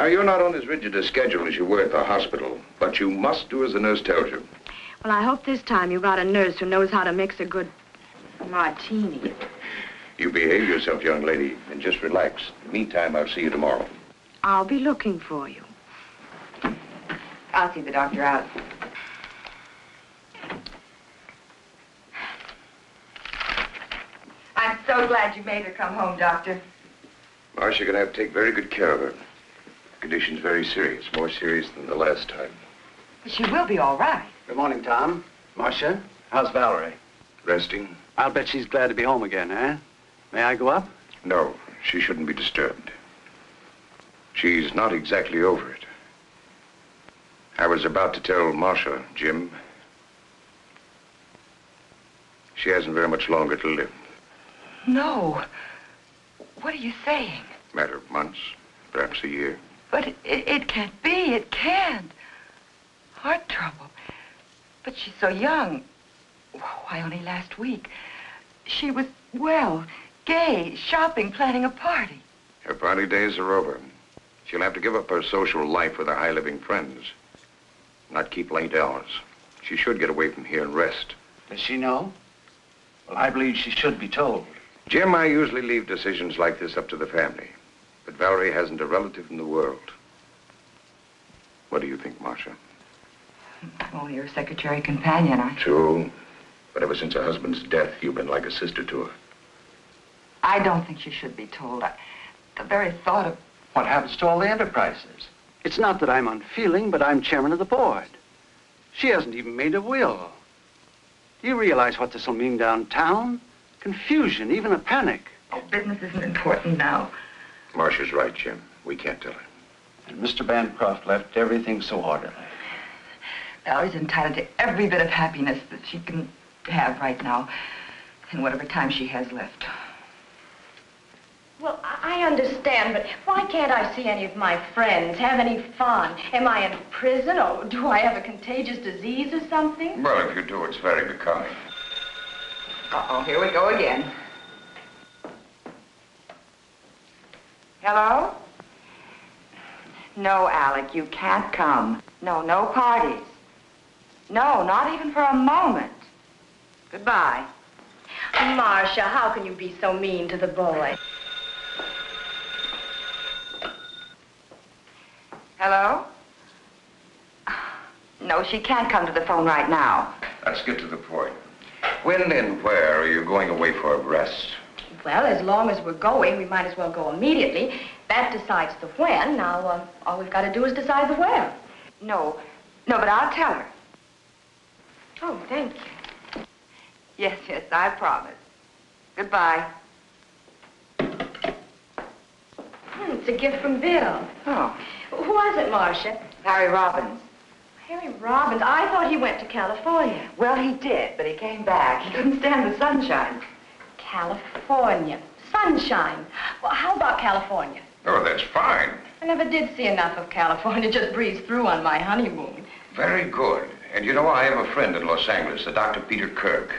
you're not on as rigid a schedule as you were at the hospital, but you must do as the nurse tells you. Well, I hope this time you got a nurse who knows how to mix a good martini. You behave yourself, young lady, and just relax. Meantime, I'll see you tomorrow. I'll be looking for you. I'll see the doctor out. I'm so glad you made her come home, Doctor. Marsha, you're going to have to take very good care of her. The condition's very serious, more serious than the last time. She will be all right. Good morning, Tom. Marsha, how's Valerie? Resting? I'll bet she's glad to be home again, eh? May I go up? No, she shouldn't be disturbed. She's not exactly over it. I was about to tell Marsha, Jim, she hasn't very much longer to live. No. What are you saying? Matter of months, perhaps a year. But it can't be. It can't. Heart trouble. But she's so young. Why, only last week. She was, well, gay, shopping, planning a party. Her party days are over. She'll have to give up her social life with her high-living friends. Not keep late hours. She should get away from here and rest. Does she know? Well, I believe she should be told. Jim, I usually leave decisions like this up to the family. But Valerie hasn't a relative in the world. What do you think, Marsha? I'm only her secretary companion. True. But ever since her husband's death, you've been like a sister to her. I don't think she should be told. The very thought of... What happens to all the enterprises? It's not that I'm unfeeling, but I'm chairman of the board. She hasn't even made a will. Do you realize what this will mean downtown? Confusion, even a panic. Oh, business isn't important now. Marsha's right, Jim. We can't tell her. And Mr. Bancroft left everything so orderly. Valerie's entitled to every bit of happiness that she can have right now in whatever time she has left. Well, I understand, but why can't I see any of my friends, have any fun? Am I in prison, or do I have a contagious disease or something? Well, if you do, it's very becoming. Uh-oh, here we go again. Hello? No, Alec, you can't come. No, no parties. No, not even for a moment. Goodbye. Marsha, how can you be so mean to the boy? Hello? No, she can't come to the phone right now. Let's get to the point. When and where are you going away for a rest? Well, as long as we're going, we might as well go immediately. That decides the when. Now, all we've got to do is decide the where. No, but I'll tell her. Oh, thank you. Yes, I promise. Goodbye. It's a gift from Bill. Oh. Who was it, Marsha? Harry Robbins. Harry Robbins? I thought he went to California. Well, he did, but he came back. He couldn't stand the sunshine. California. Sunshine. Well, how about California? Oh, that's fine. I never did see enough of California, just breezed through on my honeymoon. Very good. And you know, I have a friend in Los Angeles, a Dr. Peter Kirk.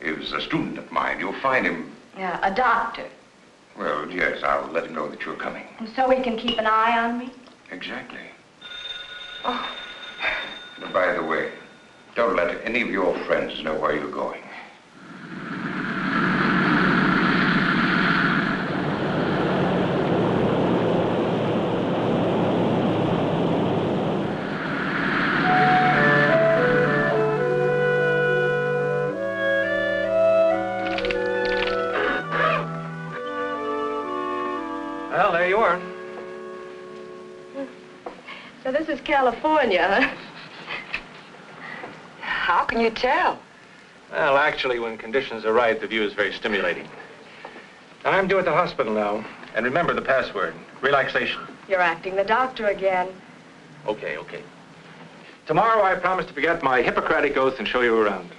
He was a student of mine. You'll find him... Yeah, a doctor. Well, yes, I'll let him know that you're coming. And so he can keep an eye on me? Exactly. Oh. And by the way, don't let any of your friends know where you're going. Well, there you are. So this is California, huh? How can you tell? Well, actually, when conditions are right, the view is very stimulating. I'm due at the hospital now. And remember the password, relaxation. You're acting the doctor again. Okay. Tomorrow, I promise to forget my Hippocratic oath and show you around.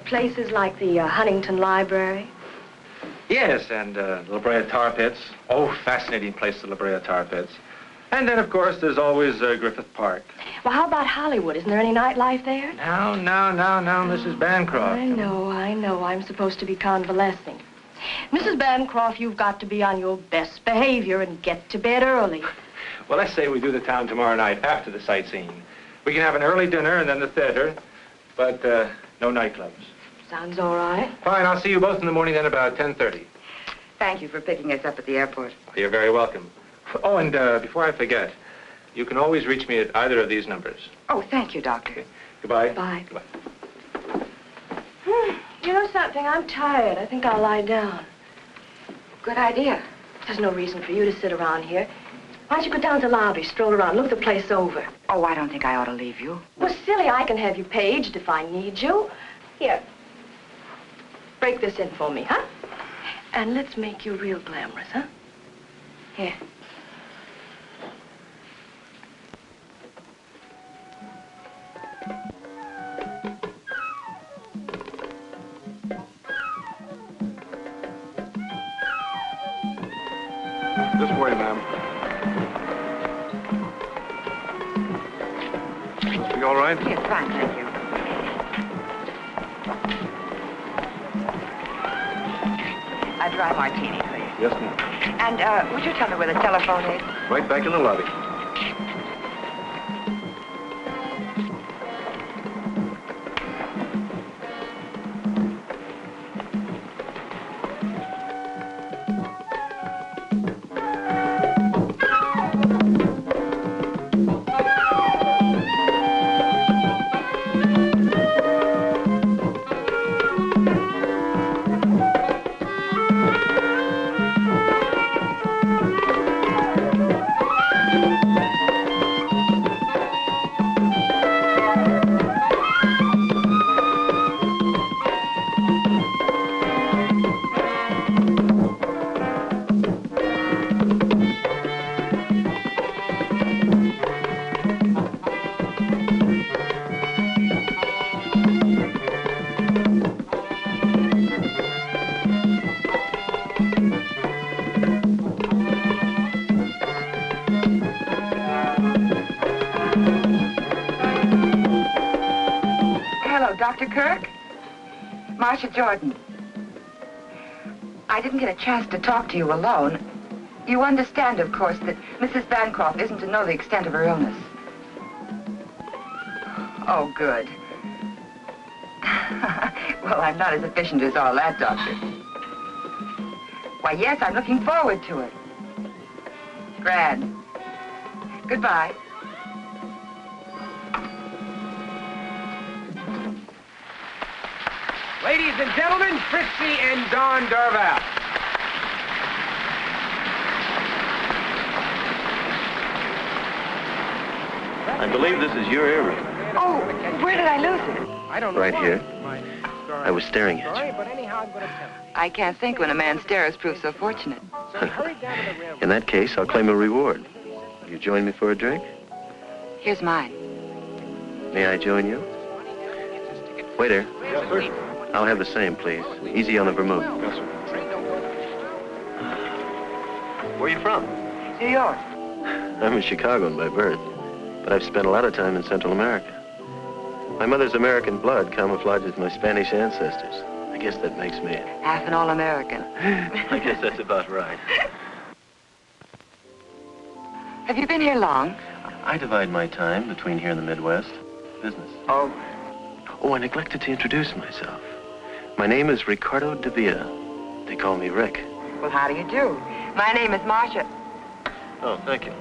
Places like the Huntington Library. Yes, and La Brea Tar Pits. Oh, fascinating place, the La Brea Tar Pits. And then, of course, there's always Griffith Park. Well, how about Hollywood? Isn't there any nightlife there? No, Mrs. Bancroft. I know. I'm supposed to be convalescing. Mrs. Bancroft, you've got to be on your best behavior and get to bed early. Well, let's say we do the town tomorrow night after the sightseeing. We can have an early dinner and then the theater, but no nightclubs. Sounds all right. Fine, I'll see you both in the morning then about 10:30. Thank you for picking us up at the airport. You're very welcome. Oh, and before I forget, you can always reach me at either of these numbers. Oh, thank you, Doctor. Okay. Goodbye. Bye. Goodbye. You know something? I'm tired. I think I'll lie down. Good idea. There's no reason for you to sit around here. Why don't you go down to the lobby, stroll around, look the place over? Oh, I don't think I ought to leave you. Well, silly, I can have you paged if I need you. Here. Break this in for me, huh? And let's make you real glamorous, huh? Here. This way, ma'am. You all right? Yes, fine, thank you. A dry martini, please. Yes, ma'am. And would you tell me where the telephone is? Right back in the lobby. Dr. Kirk? Marsha Jordan. I didn't get a chance to talk to you alone. You understand, of course, that Mrs. Bancroft isn't to know the extent of her illness. Oh, good. Well, I'm not as efficient as all that, Doctor. Why, yes, I'm looking forward to it. Grand. Goodbye. Ladies and gentlemen, Fritzi and Don Darvel. I believe this is your earring. Oh, where did I lose it? I don't know Right why. here. I was staring at you. But anyhow, I'm going to tell you. I can't think when a man stares proves so fortunate. So he hurried down to the railroad. In that case, I'll claim a reward. Will you join me for a drink? Here's mine. May I join you? Waiter, Yes, sir. I'll have the same, please. Easy on the vermouth. Yes, sir. Where are you from? New York. I'm a Chicagoan by birth, but I've spent a lot of time in Central America. My mother's American blood camouflages my Spanish ancestors. I guess that makes me... Half an all-American. I guess that's about right. Have you been here long? I divide my time between here and the Midwest. Business. Oh. Oh, I neglected to introduce myself. My name is Ricardo De Villa. They call me Rick. Well, how do you do? My name is Marsha. Oh, thank you.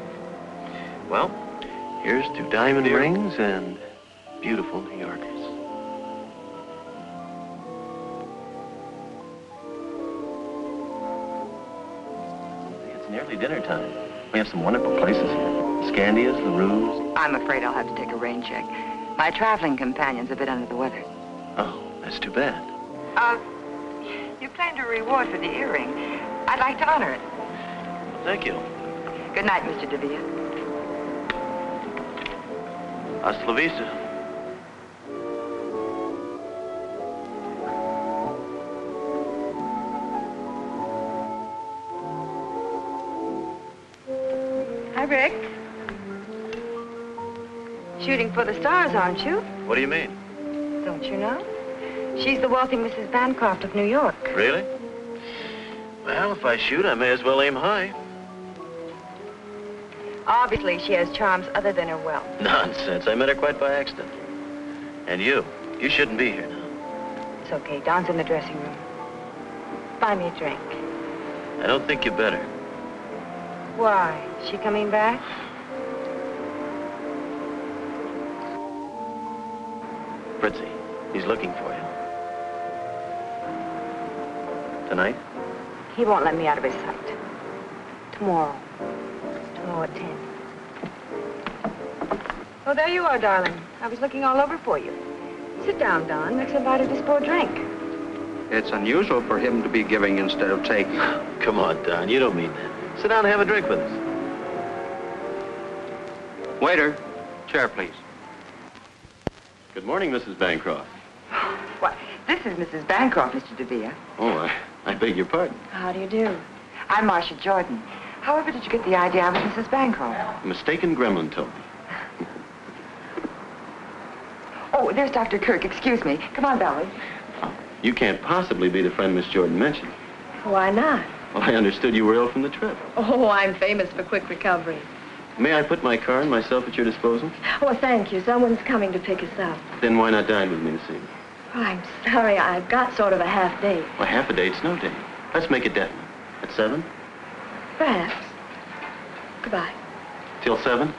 Well, here's to diamond rings and beautiful New Yorkers. It's nearly dinner time. We have some wonderful places here. Scandia's, LaRue's. I'm afraid I'll have to take a rain check. My traveling companion's a bit under the weather. Oh, that's too bad. You claimed a reward for the earring. I'd like to honor it. Thank you. Good night, Mr. De Villa. Hasta la vista. Hi, Rick. Shooting for the stars, aren't you? What do you mean? Don't you know? She's the wealthy Mrs. Bancroft of New York. Really? Well, if I shoot, I may as well aim high. Obviously, she has charms other than her wealth. Nonsense. I met her quite by accident. And you shouldn't be here now. It's okay. Dawn's in the dressing room. Buy me a drink. I don't think you better. Why? Is she coming back? Fritzi, he's looking for you. Tonight? He won't let me out of his sight. Tomorrow. Tomorrow at 10. Oh, there you are, darling. I was looking all over for you. Sit down, Don. Rick's invited us for a drink. It's unusual for him to be giving instead of taking. Come on, Don. You don't mean that. Sit down and have a drink with us. Waiter, chair, please. Good morning, Mrs. Bancroft. Why, this is Mrs. Bancroft, Mr. De Villa. Oh, I beg your pardon. How do you do? I'm Marsha Jordan. However did you get the idea I was Mrs. Bancroft? A mistaken gremlin told me. Oh, there's Dr. Kirk. Excuse me. Come on, Valerie. You can't possibly be the friend Miss Jordan mentioned. Why not? Well, I understood you were ill from the trip. Oh, I'm famous for quick recovery. May I put my car and myself at your disposal? Oh, thank you. Someone's coming to pick us up. Then why not dine with me this evening? Oh, I'm sorry. I've got sort of a half day. Well, half a date's no date. Let's make it definite. At 7? Perhaps. Goodbye. Till 7?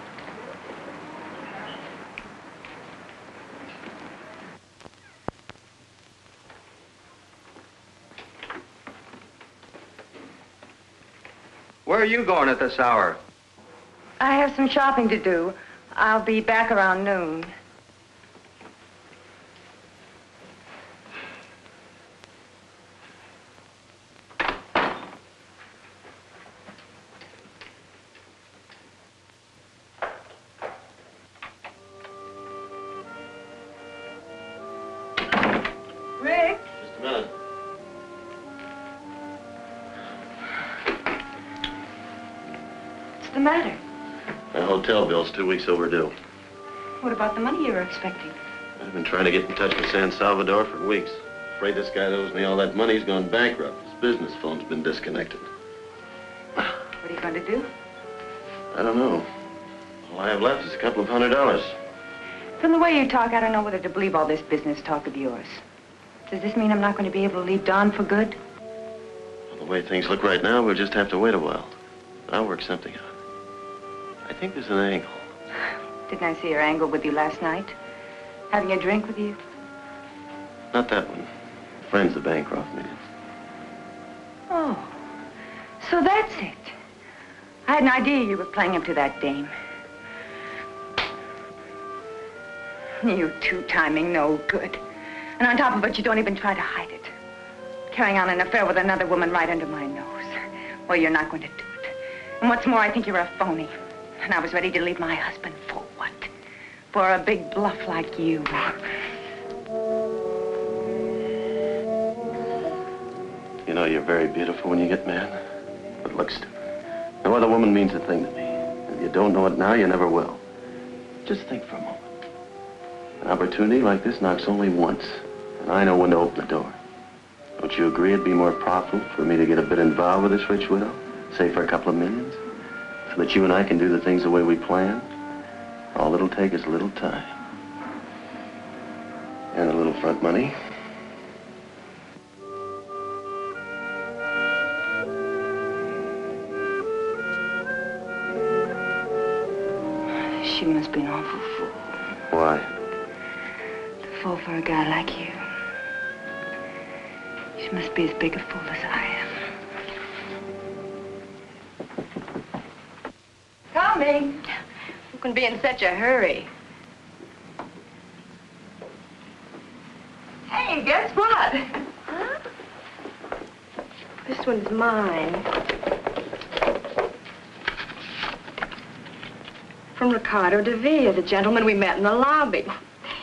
Where are you going at this hour? I have some shopping to do. I'll be back around noon. Rick? Just a minute. What's the matter? My hotel bill's 2 weeks overdue. What about the money you were expecting? I've been trying to get in touch with San Salvador for weeks. Afraid this guy that owes me all that money's gone bankrupt. His business phone's been disconnected. What are you going to do? I don't know. All I have left is a couple of $100. From the way you talk, I don't know whether to believe all this business talk of yours. Does this mean I'm not going to be able to leave Dawn for good? Well, the way things look right now, we'll just have to wait a while. I'll work something out. I think there's an angle. Didn't I see her angle with you last night? Having a drink with you? Not that one. Friends the Bancroft needed. Oh, so that's it. I had an idea you were playing him to that dame. You two-timing no good. And on top of it, you don't even try to hide it. Carrying on an affair with another woman right under my nose. Well, you're not going to do it. And what's more, I think you're a phony. And I was ready to leave my husband for what? For a big bluff like you. You know, you're very beautiful when you get mad, but look stupid. No other woman means a thing to me. If you don't know it now, you never will. Just think for a moment. An opportunity like this knocks only once, and I know when to open the door. Don't you agree it'd be more profitable for me to get a bit involved with this rich widow, say for a couple of millions, so that you and I can do the things the way we plan? All it'll take is a little time. And a little front money. She must be an awful fool. Why? To fall for a guy like you. She must be as big a fool as I am. Coming. Who can be in such a hurry? Hey, guess what? Huh? This one's mine. From Ricardo De Villa, the gentleman we met in the lobby.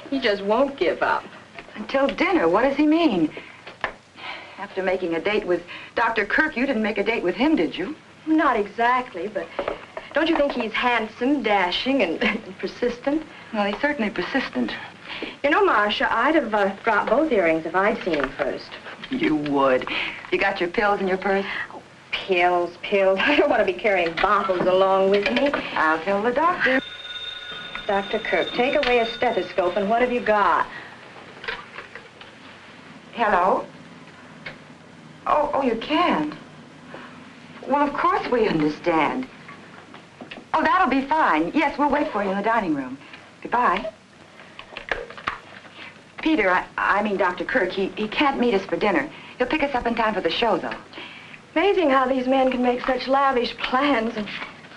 He just won't give up. Until dinner. What does he mean? After making a date with Dr. Kirk, you didn't make a date with him, did you? Not exactly, but don't you think he's handsome, dashing, and persistent? Well, he's certainly persistent. You know, Marsha, I'd have dropped both earrings if I'd seen him first. You would. You got your pills in your purse? Oh, pills, pills. I don't want to be carrying bottles along with me. I'll tell the doctor. Dr. Kirk, take away a stethoscope, and what have you got? Hello? Oh, you can't. Well, of course we understand. Oh, that'll be fine. Yes, we'll wait for you in the dining room. Goodbye. Peter, I mean Dr. Kirk, he can't meet us for dinner. He'll pick us up in time for the show, though. Amazing how these men can make such lavish plans and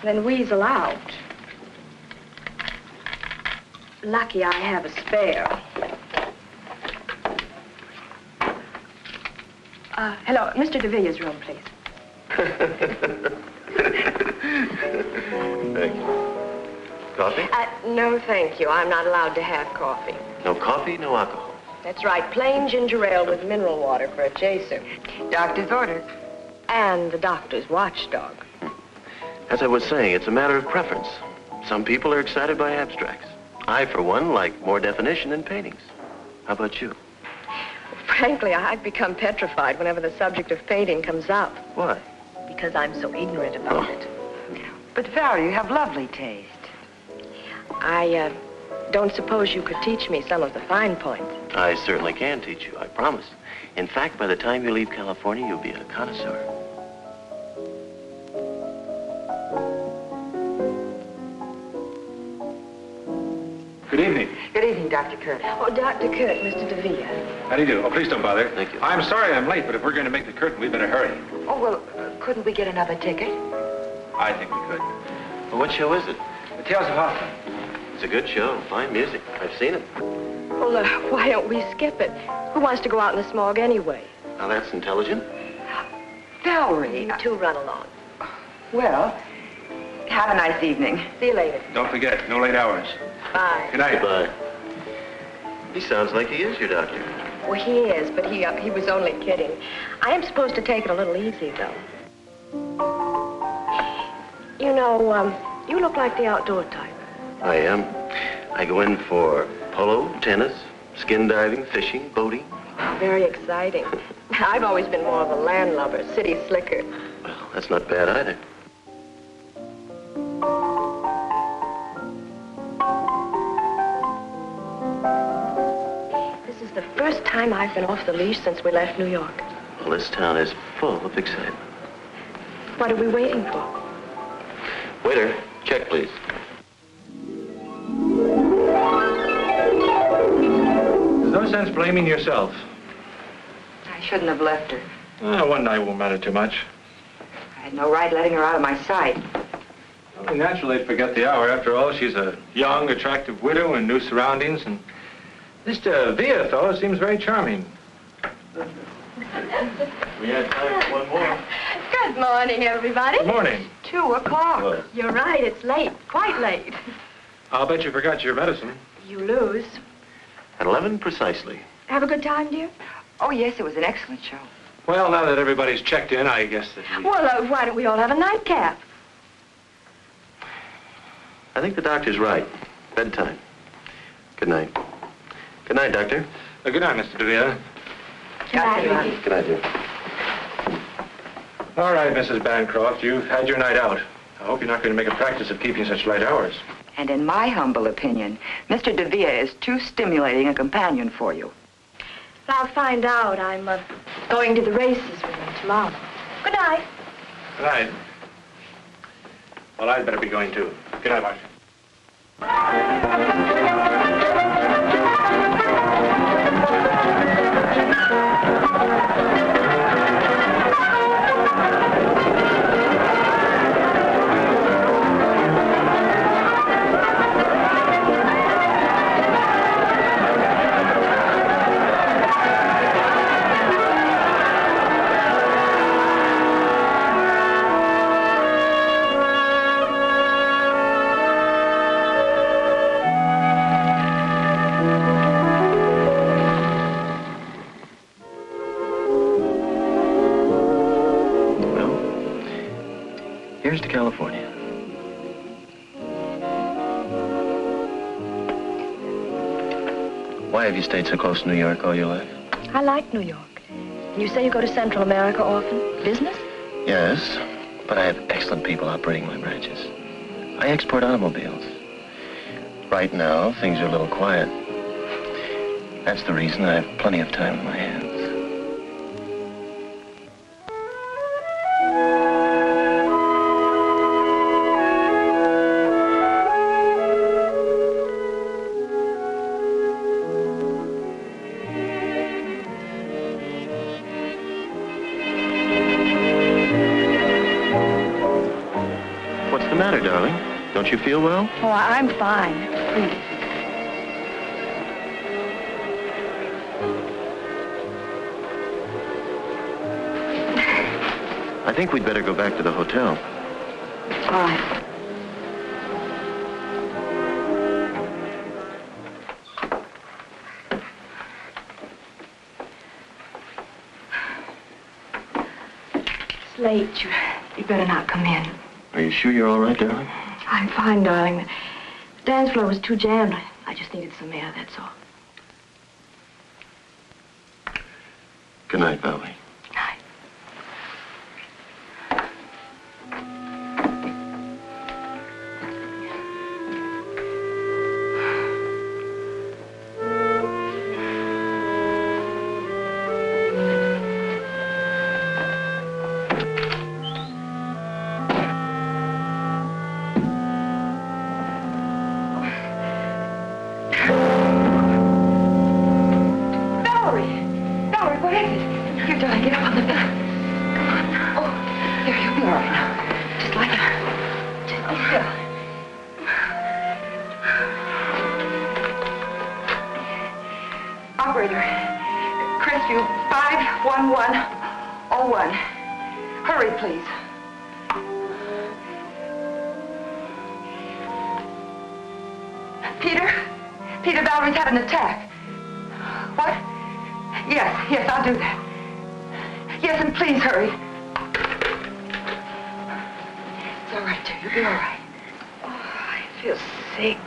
then weasel out. Lucky I have a spare. Hello, Mr. De Villa's room, please. Thank you. Coffee? No, thank you. I'm not allowed to have coffee. No coffee, no alcohol. That's right, plain ginger ale with mineral water for a chaser. Doctor's orders. And the doctor's watchdog. As I was saying, it's a matter of preference. Some people are excited by abstracts. I, for one, like more definition in paintings. How about you? Frankly, I've become petrified whenever the subject of painting comes up. Why? Because I'm so ignorant about it. But, Valerie, you have lovely taste. I don't suppose you could teach me some of the fine points. I certainly can teach you, I promise. In fact, by the time you leave California, you'll be a connoisseur. Good evening. Good evening, Dr. Kirk. Oh, Dr. Kirk, Mr. De Villa. How do you do? Oh, please don't bother. Thank you. I'm sorry I'm late, but if we're going to make the curtain, we better hurry. Oh, well, couldn't we get another ticket? I think we could. Well, what show is it? The Tales of Hutton. It's a good show. Fine music. I've seen it. Well, why don't we skip it? Who wants to go out in the smog anyway? Now, that's intelligent. Valerie. You two run along. Well, have a nice evening. See you later. Don't forget, no late hours. Bye. Good night. Goodbye. He sounds like he is your doctor. Well, he is, but he was only kidding. I am supposed to take it a little easy, though. You know, you look like the outdoor type. I am. I go in for polo, tennis, skin diving, fishing, boating. Very exciting. I've always been more of a landlubber, city slicker. Well, that's not bad either. This is the first time I've been off the leash since we left New York. Well, this town is full of excitement. What are we waiting for? Waiter, check, please. There's no sense blaming yourself. I shouldn't have left her. One night won't matter too much. I had no right letting her out of my sight. Well, naturally, I'd forget the hour. After all, she's a young, attractive widow in new surroundings, and Mr. Villa fellow seems very charming. We had time for one more. Good morning, everybody. Good morning. 2 o'clock. Well, You're right, it's late, quite late. I'll bet you forgot your medicine. You lose. at 11 precisely. Have a good time, dear? Oh, yes, it was an excellent show. Well, now that everybody's checked in, I guess that we... Well, why don't we all have a nightcap? I think the doctor's right. Bedtime. Good night. Good night, Doctor. Good night, Mr. De Villa. Good night, Ricky. Good night, dear. All right, Mrs. Bancroft, you've had your night out. I hope you're not going to make a practice of keeping such late hours. And in my humble opinion, Mr. De Villa is too stimulating a companion for you. I'll find out. I'm going to the races with him tomorrow. Good night. Good night. Well, I'd better be going, too. Good night, Marsha. Here's to California. Why have you stayed so close to New York all your life? I like New York. And you say you go to Central America often? Business? Yes, but I have excellent people operating my branches. I export automobiles. Right now, things are a little quiet. That's the reason I have plenty of time in my hands. What's the matter, darling? Don't you feel well? Oh, I'm fine. Please. I think we'd better go back to the hotel. All right. It's late. You better not come in. Are you sure you're all right, darling? I'm fine, darling. The dance floor was too jammed. I just needed some air, that's all. Good night, Valerie. Night. Valerie, what is it? Here, darling, get up on the bed. Come on. Oh, here, you'll be all right now. Just lie down. Just be still. Operator, Crestview 51101. Hurry, please. Peter, Valerie's had an attack. What? Yes, I'll do that. Yes, and please hurry. It's all right, dear. You'll be all right. Oh, I feel sick.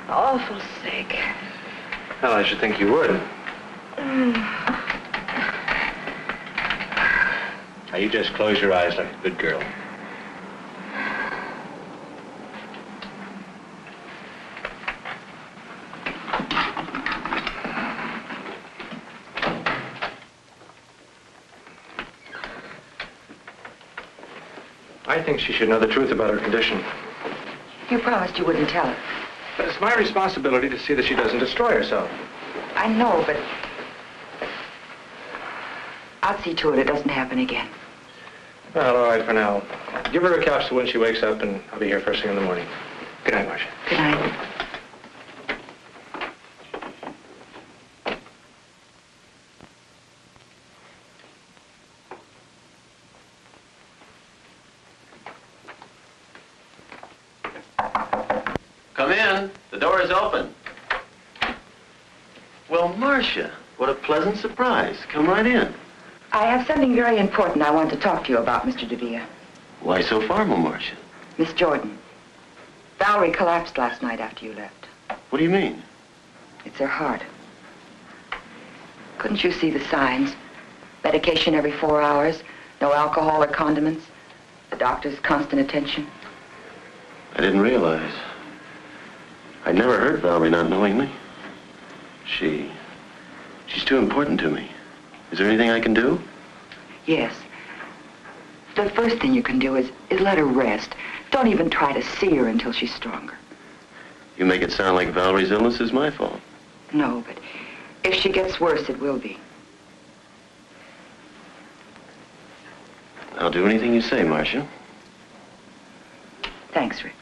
Awful sick. Well, I should think you would. Now, you just close your eyes like a good girl. I think she should know the truth about her condition. You promised you wouldn't tell her. But it's my responsibility to see that she doesn't destroy herself. I know, but I'll see to it doesn't happen again. Well, all right for now. Give her a capsule when she wakes up, and I'll be here first thing in the morning. Good night, Marsha. Good night. Come in. The door is open. Well, Marsha, what a pleasant surprise. Come right in. I have something very important I want to talk to you about, Mr. De Villa. Why so formal, Marsha? Miss Jordan. Valerie collapsed last night after you left. What do you mean? It's her heart. Couldn't you see the signs? Medication every 4 hours, no alcohol or condiments, the doctor's constant attention. I didn't realize. I never heard Valerie not knowing me. She's too important to me. Is there anything I can do? Yes. The first thing you can do is let her rest. Don't even try to see her until she's stronger. You make it sound like Valerie's illness is my fault. No, but if she gets worse, it will be. I'll do anything you say, Marsha. Thanks, Rick.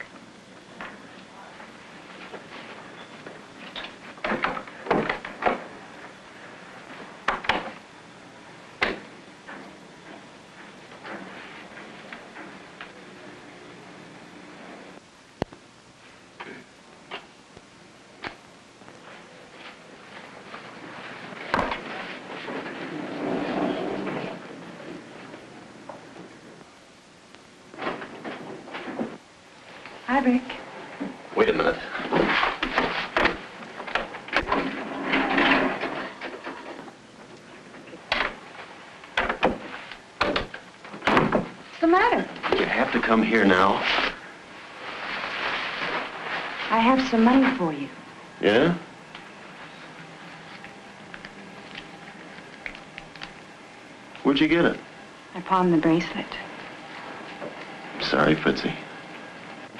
Hi, Rick. Wait a minute. the matter? You have to come here now. I have some money for you. Yeah? Where'd you get it? I pawned the bracelet. I'm sorry, Fritzi. Is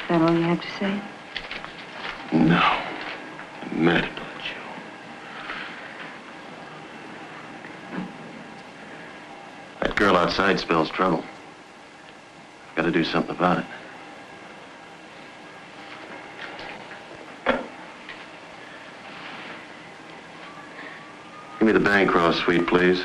that all you have to say? No. I'm mad about you. That girl outside spells trouble. I've got to do something about it. Give me the Bancroft suite, please.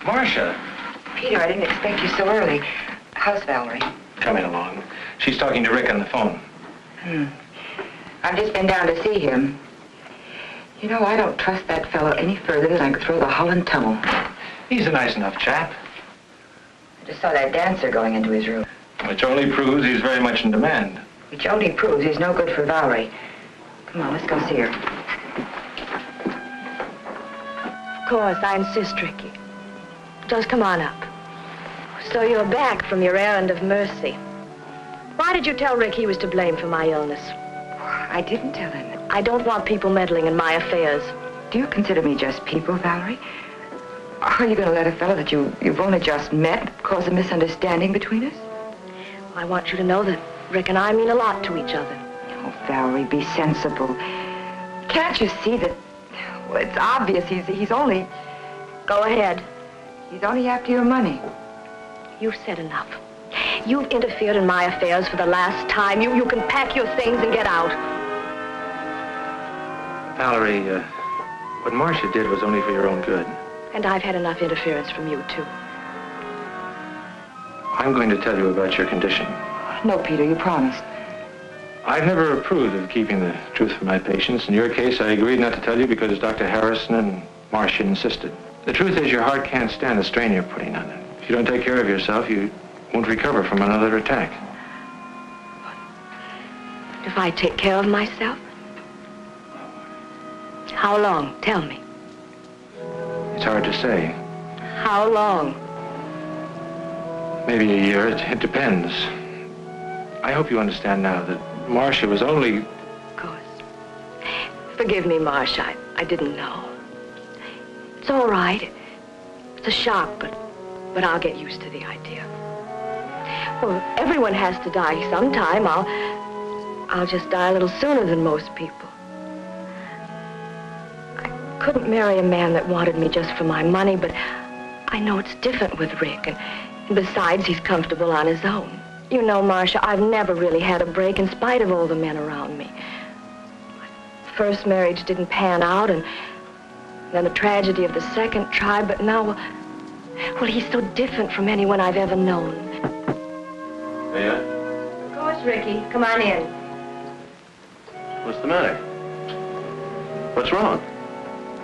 Marsha. Peter, I didn't expect you so early. How's Valerie? Coming along. She's talking to Rick on the phone. I've just been down to see him. You know, I don't trust that fellow any further than I could throw the Holland tunnel. He's a nice enough chap. I just saw that dancer going into his room. Which only proves he's very much in demand. Which only proves he's no good for Valerie. Come on, let's go see her. Of course, I insist, Ricky. Just come on up. So you're back from your errand of mercy. Why did you tell Rick he was to blame for my illness? I didn't tell him. I don't want people meddling in my affairs. Do you consider me just people, Valerie? Are you going to let a fellow that you've only just met cause a misunderstanding between us? I want you to know that Rick and I mean a lot to each other. Oh, Valerie, be sensible. Can't you see that... Well, it's obvious he's only... Go ahead. He's only after your money. You've said enough. You've interfered in my affairs for the last time. You can pack your things and get out. Valerie, what Marsha did was only for your own good. And I've had enough interference from you, too. I'm going to tell you about your condition. No, Peter, you promised. I've never approved of keeping the truth from my patients. In your case, I agreed not to tell you because Dr. Harrison and Marsha insisted. The truth is your heart can't stand the strain you're putting on it. If you don't take care of yourself, you won't recover from another attack. If I take care of myself? How long? Tell me. It's hard to say. How long? Maybe a year. It depends. I hope you understand now that Marsha was only... Of course. Forgive me, Marsha. I didn't know. It's all right. It's a shock, but I'll get used to the idea. Well, everyone has to die sometime. I'll just die a little sooner than most people. I couldn't marry a man that wanted me just for my money, but I know it's different with Rick, and besides, he's comfortable on his own. You know, Marsha, I've never really had a break in spite of all the men around me. My first marriage didn't pan out, and then the tragedy of the second tried, but now, well, he's so different from anyone I've ever known. Yeah? Of course, Ricky. Come on in. What's the matter? What's wrong?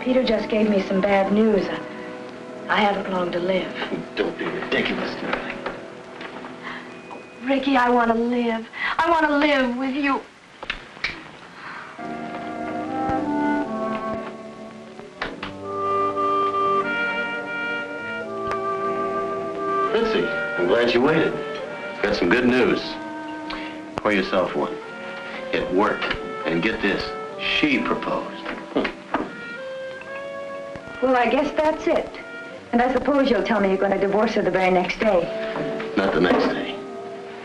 Peter just gave me some bad news. I haven't long to live. Don't be ridiculous, darling. Ricky, I want to live. I want to live with you. Fritzi, I'm glad you waited. Got some good news. Pour yourself one. It worked. And get this, she proposed. Well, I guess that's it. And I suppose you'll tell me you're going to divorce her the very next day. Not the next day.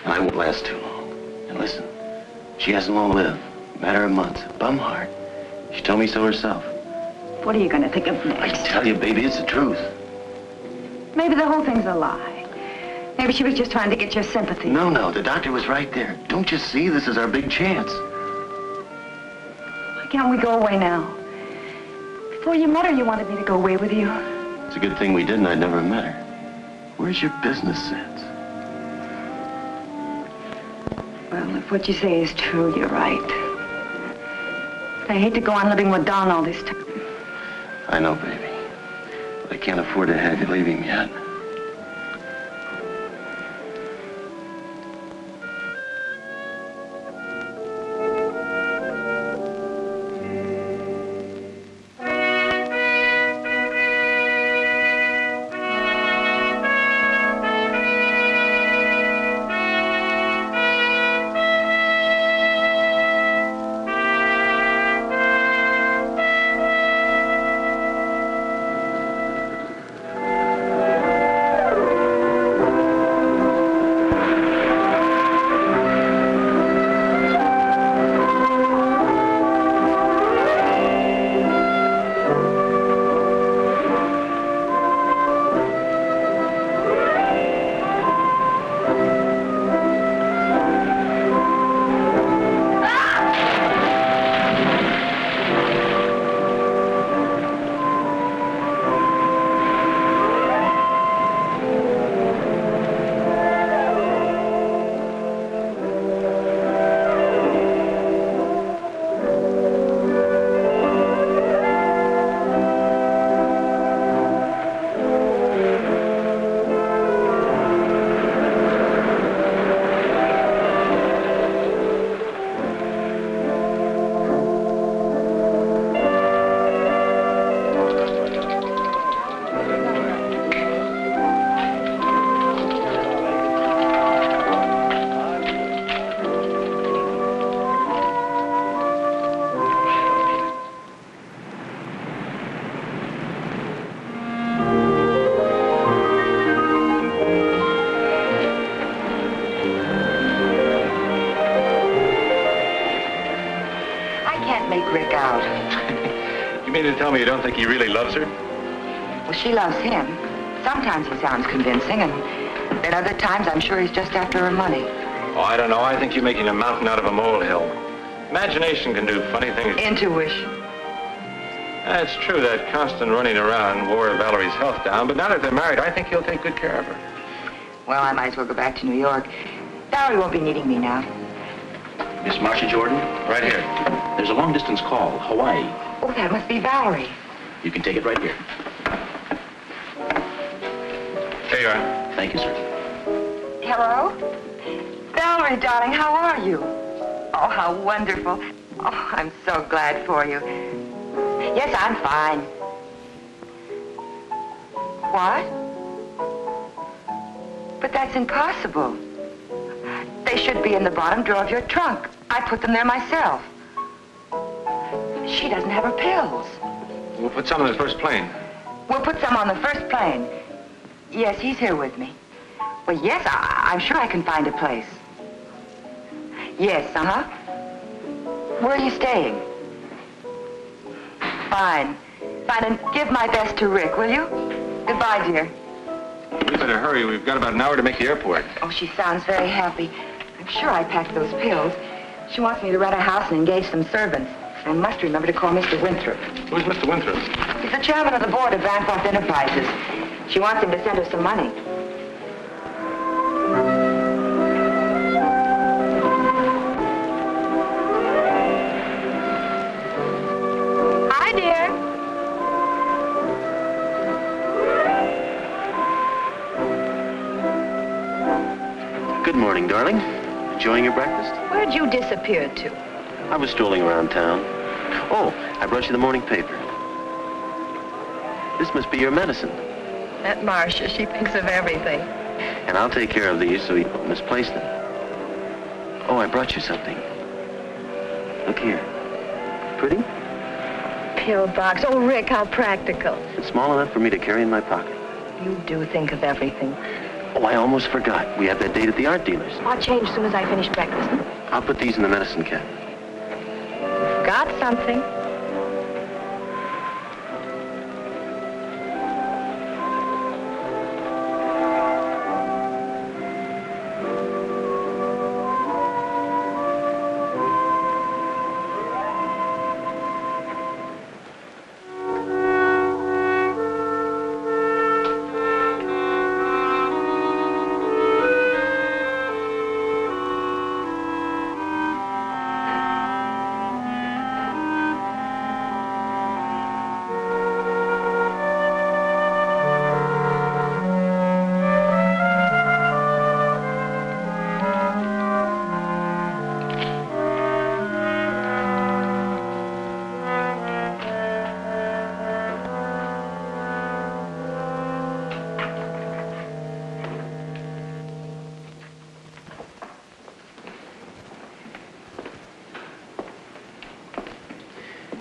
And I won't last too long. And listen, she hasn't long lived. Matter of months. Bum heart. She told me so herself. What are you going to think of next? I tell you, baby, it's the truth. Maybe the whole thing's a lie. Maybe she was just trying to get your sympathy. No, the doctor was right there. Don't you see? This is our big chance. Why can't we go away now? Before you met her, you wanted me to go away with you. It's a good thing we didn't. I'd never met her. Where's your business sense? Well, if what you say is true, you're right. I hate to go on living with Don all this time. I know, baby. But I can't afford to have you leave him yet. out. You mean to tell me you don't think he really loves her? Well, she loves him. Sometimes he sounds convincing, and then other times I'm sure he's just after her money. Oh, I don't know. I think you're making a mountain out of a molehill. Imagination can do funny things. Intuition. That's true. That constant running around wore Valerie's health down, but now that they're married, I think he'll take good care of her. Well, I might as well go back to New York. Valerie won't be needing me now. Miss Marsha Jordan? Right here. There's a long-distance call, Hawaii. Oh, that must be Valerie. You can take it right here. Here you are. Thank you, sir. Hello? Valerie, darling, how are you? Oh, how wonderful. Oh, I'm so glad for you. Yes, I'm fine. What? But that's impossible. They should be in the bottom drawer of your trunk. I put them there myself. She doesn't have her pills. We'll put some on the first plane. We'll put some on the first plane. Yes, he's here with me. Well, yes, I'm sure I can find a place. Yes, uh-huh. Where are you staying? Fine. Fine, and give my best to Rick, will you? Goodbye, dear. We better hurry. We've got about an hour to make the airport. Oh, she sounds very happy. I'm sure I packed those pills. She wants me to rent a house and engage some servants. I must remember to call Mr. Winthrop. Who's Mr. Winthrop? He's the chairman of the board of Bancroft Enterprises. She wants him to send her some money. Hi, dear. Good morning, darling. Enjoying your breakfast? Where'd you disappear to? I was strolling around town. Oh, I brought you the morning paper. This must be your medicine. That Marsha, she thinks of everything. And I'll take care of these so you don't misplace them. Oh, I brought you something. Look here. Pretty? Pill box. Oh, Rick, how practical. It's small enough for me to carry in my pocket. You do think of everything. Oh, I almost forgot. We have that date at the art dealer's. I'll change as soon as I finish breakfast. I'll put these in the medicine cabinet. Got something.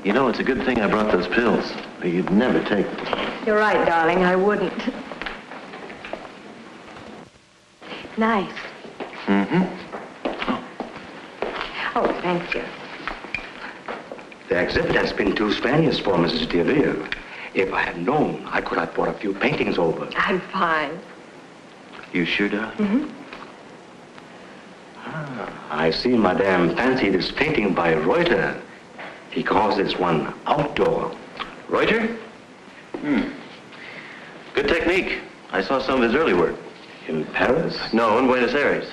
You know, it's a good thing I brought those pills. Or you'd never take them. You're right, darling. I wouldn't. Nice. Mm-hmm. Oh, thank you. The exhibit has been too strenuous for Mrs. De Villa. If I had known, I could have brought a few paintings over. I'm fine. You sure, darling? Mm-hmm. I see Madame fancied this painting by Reuter. He calls this one outdoor. Reuter? Good technique. I saw some of his early work. In Paris? No, in Buenos Aires.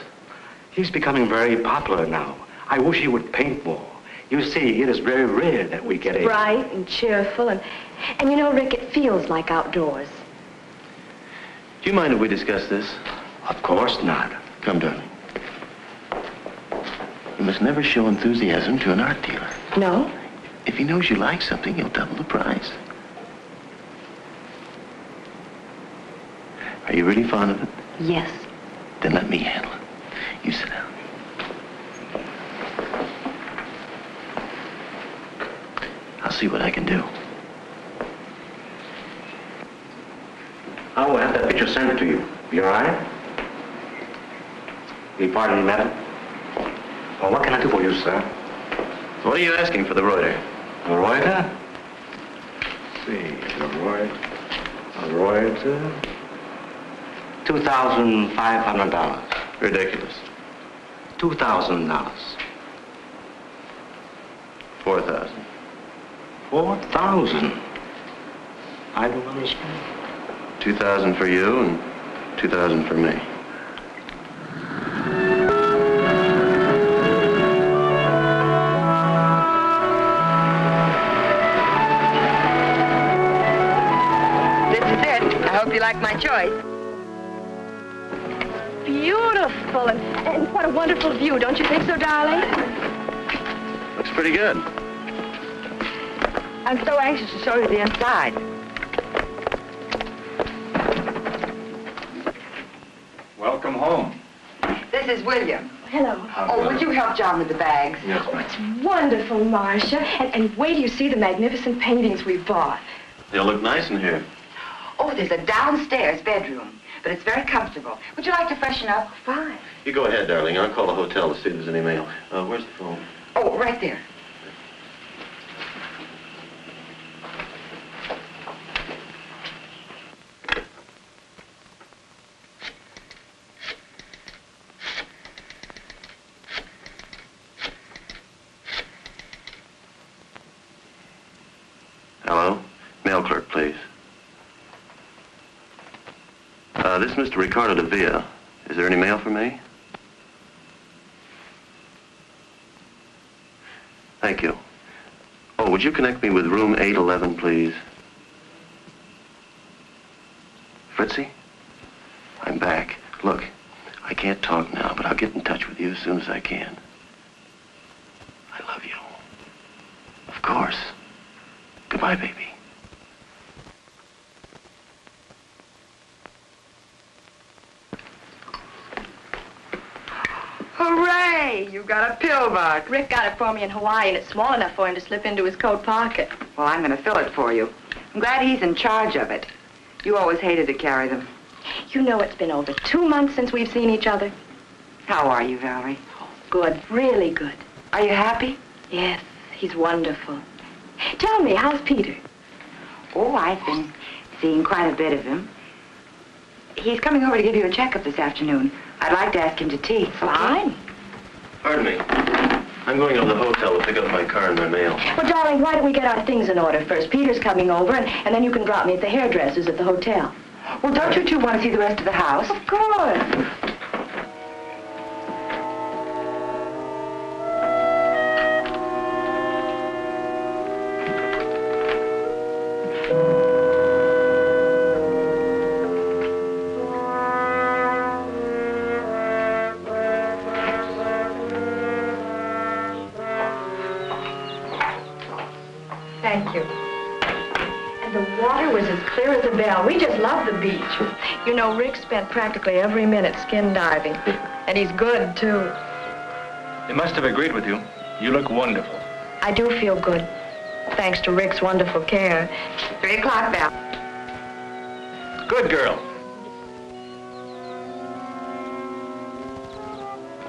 He's becoming very popular now. I wish he would paint more. You see, it is very rare that we get a... Bright and cheerful, and you know, Rick, it feels like outdoors. Do you mind if we discuss this? Of course not. Come, darling. You must never show enthusiasm to an art dealer. No? If he knows you like something, he'll double the price. Are you really fond of it? Yes. Then let me handle it. You sit down. I'll see what I can do. I will have that picture sent to you. You all right? Will you pardon me, madam? Well, what can I do for you, sir? What are you asking for the Reuter? Reuter? See, Reuter. $2,500. Ridiculous. $2,000. 4,000. 4,000. I don't understand. 2,000 for you and 2,000 for me. This is it. I hope you like my choice. Beautiful, and what a wonderful view. Don't you think so, darling? Looks pretty good. I'm so anxious to show you the inside. Welcome home. This is William. Hello. Oh, would you help John with the bags? Yes, Oh, it's wonderful, Marsha. And wait till you see the magnificent paintings we bought. They'll look nice in here. Oh, there's a downstairs bedroom, but it's very comfortable. Would you like to freshen up? Fine. You go ahead, darling. I'll call the hotel to see if there's any mail. Where's the phone? Oh, right there. Hello? Mail clerk, please. This is Mr. Ricardo De Villa. Is there any mail for me? Thank you. Oh, would you connect me with room 811, please? Fritzi? I'm back. Look, I can't talk now, but I'll get in touch with you as soon as I can. I love you. Of course. Goodbye, baby. Hooray! You got a pill box. Rick got it for me in Hawaii, and it's small enough for him to slip into his coat pocket. Well, I'm going to fill it for you. I'm glad he's in charge of it. You always hated to carry them. You know it's been over 2 months since we've seen each other. How are you, Valerie? Good, really good. Are you happy? Yes, he's wonderful. Tell me, how's Peter? Oh, I've been seeing quite a bit of him. He's coming over to give you a checkup this afternoon. I'd like to ask him to tea. Fine. Pardon me. I'm going to the hotel to pick up my car and my mail. Well, darling, why don't we get our things in order first? Peter's coming over, and then you can drop me at the hairdresser's at the hotel. Well, don't you two want to see the rest of the house? Of course. Thank you. And the water was as clear as a bell. We just love the beach. You know, Rick spent practically every minute skin diving. And he's good, too. They must have agreed with you. You look wonderful. I do feel good, thanks to Rick's wonderful care. 3 o'clock bell. Good girl.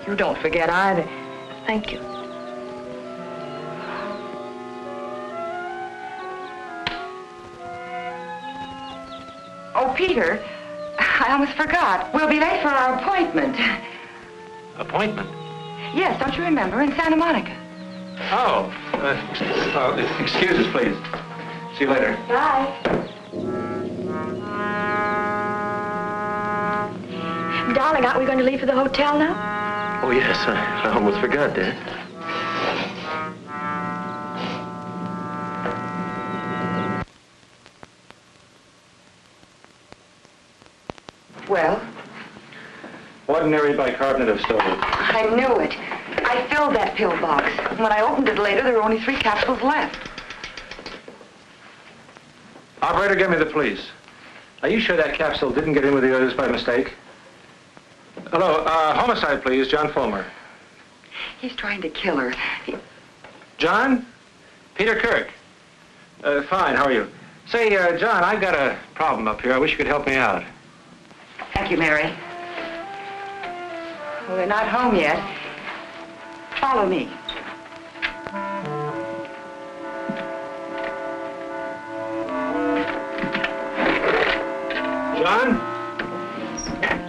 You don't forget either. Thank you. Oh, Peter, I almost forgot. We'll be late for our appointment. Appointment? Yes, don't you remember? In Santa Monica. Oh, excuse us, please. See you later. Bye. Darling, aren't we going to leave for the hotel now? Oh, yes, I almost forgot that. Well? Ordinary bicarbonate of sodium. I knew it. I filled that pill box. When I opened it later, there were only 3 capsules left. Operator, give me the police. Are you sure that capsule didn't get in with the others by mistake? Hello, homicide, please, John Fulmer. He's trying to kill her. John? Peter Kirk. Fine, how are you? Say, John, I've got a problem up here. I wish you could help me out. Thank you, Mary. Well, they're not home yet. Follow me.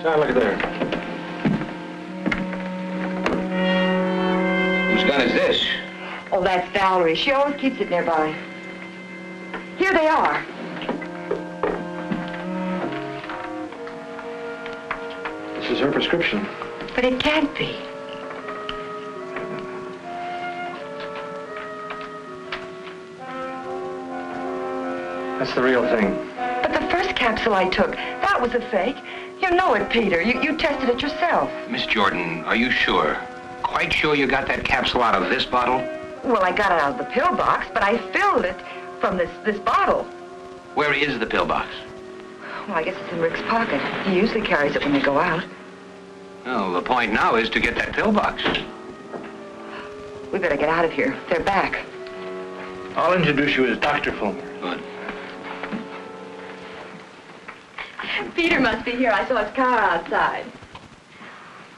Now look there. Whose gun is this? Oh, that's Valerie. She always keeps it nearby. Here they are. This is her prescription. But it can't be. That's the real thing. But the first capsule I took, that was a fake. You know it, Peter. You tested it yourself. Miss Jordan, are you sure? Quite sure you got that capsule out of this bottle? Well, I got it out of the pill box, but I filled it from this bottle. Where is the pill box? Well, I guess it's in Rick's pocket. He usually carries it when they go out. Well, the point now is to get that pill box. We better get out of here. They're back. I'll introduce you as Dr. Fulmer. Good. Peter must be here. I saw his car outside.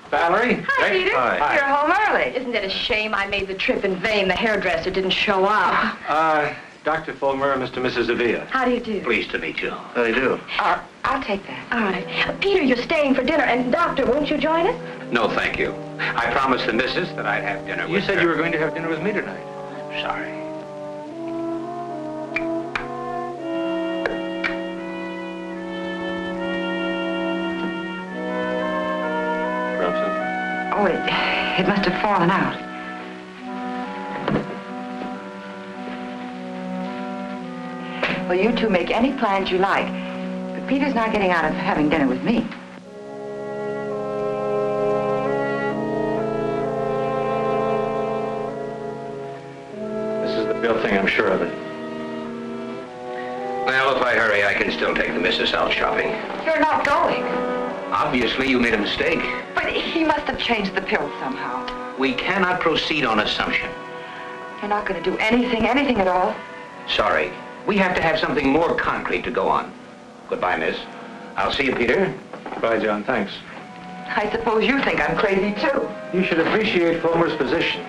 Valerie? Hi, Peter. Hi. You're home early. Isn't it a shame I made the trip in vain? The hairdresser didn't show up. Dr. Fulmer and Mr. and Mrs. De Villa. How do you do? Pleased to meet you. How do you do? I'll take that. All right. Peter, you're staying for dinner. And, Doctor, won't you join us? No, thank you. I promised the missus that I'd have dinner You with said her. you were going to have dinner with me tonight. Sorry. Drop something? Oh, it must have fallen out. Well, you two make any plans you like. But Peter's not getting out of having dinner with me. This is the real thing, I'm sure of it. Well, if I hurry, I can still take the missus out shopping. You're not going. Obviously, you made a mistake. But he must have changed the pill somehow. We cannot proceed on assumption. You're not going to do anything at all. Sorry. We have to have something more concrete to go on. Goodbye, miss. I'll see you, Peter. Bye, John. Thanks. I suppose you think I'm crazy, too. You should appreciate Fulmer's position.